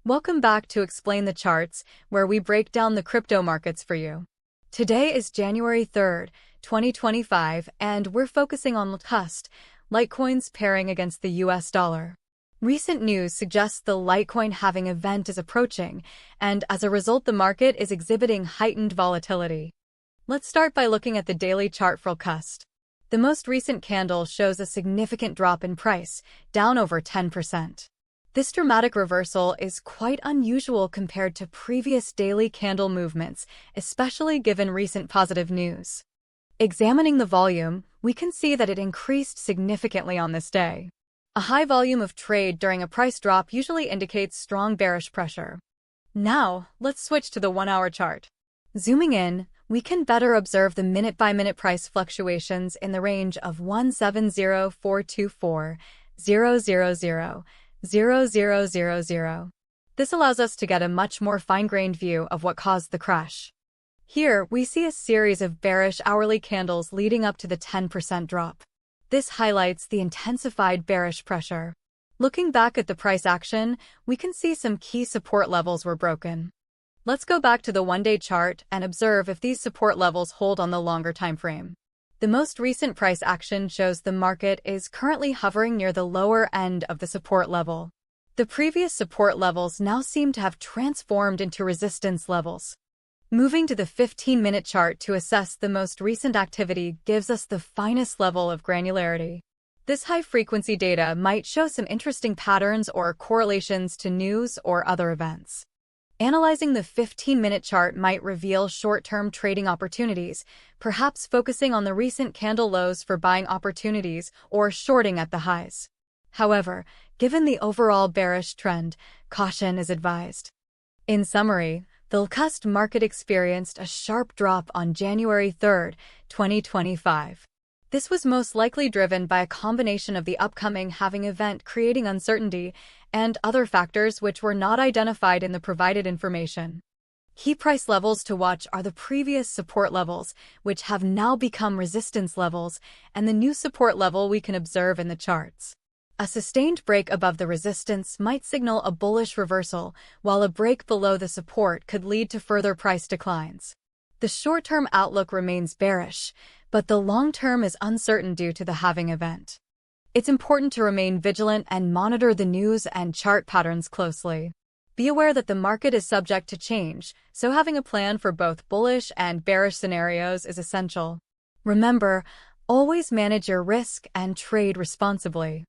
Welcome back to Explain the Charts, where we break down the crypto markets for you. Today is January 3rd, 2025, and we're focusing on LTCUSD, Litecoin's pairing against the US dollar. Recent news suggests the Litecoin halving event is approaching, and as a result, the market is exhibiting heightened volatility. Let's start by looking at the daily chart for LTCUSD. The most recent candle shows a significant drop in price, down over 10%. This dramatic reversal is quite unusual compared to previous daily candle movements, especially given recent positive news. Examining the volume, we can see that it increased significantly on this day. A high volume of trade during a price drop usually indicates strong bearish pressure. Now, let's switch to the 1-hour chart. Zooming in, we can better observe the minute-by-minute price fluctuations in the range of 170,424,000. 0000. This allows us to get a much more fine-grained view of what caused the crash. Here, we see a series of bearish hourly candles leading up to the 10% drop. This highlights the intensified bearish pressure. Looking back at the price action, we can see some key support levels were broken. Let's go back to the one-day chart and observe if these support levels hold on the longer time frame. The most recent price action shows the market is currently hovering near the lower end of the support level. The previous support levels now seem to have transformed into resistance levels. Moving to the 15-minute chart to assess the most recent activity gives us the finest level of granularity. This high-frequency data might show some interesting patterns or correlations to news or other events. Analyzing the 15-minute chart might reveal short-term trading opportunities, perhaps focusing on the recent candle lows for buying opportunities or shorting at the highs. However, given the overall bearish trend, caution is advised. In summary, the LTCUSD market experienced a sharp drop on January 3rd, 2025. This was most likely driven by a combination of the upcoming halving event creating uncertainty and other factors which were not identified in the provided information. Key price levels to watch are the previous support levels, which have now become resistance levels, and the new support level we can observe in the charts. A sustained break above the resistance might signal a bullish reversal, while a break below the support could lead to further price declines. The short-term outlook remains bearish, but the long-term is uncertain due to the halving event. It's important to remain vigilant and monitor the news and chart patterns closely. Be aware that the market is subject to change, so having a plan for both bullish and bearish scenarios is essential. Remember, always manage your risk and trade responsibly.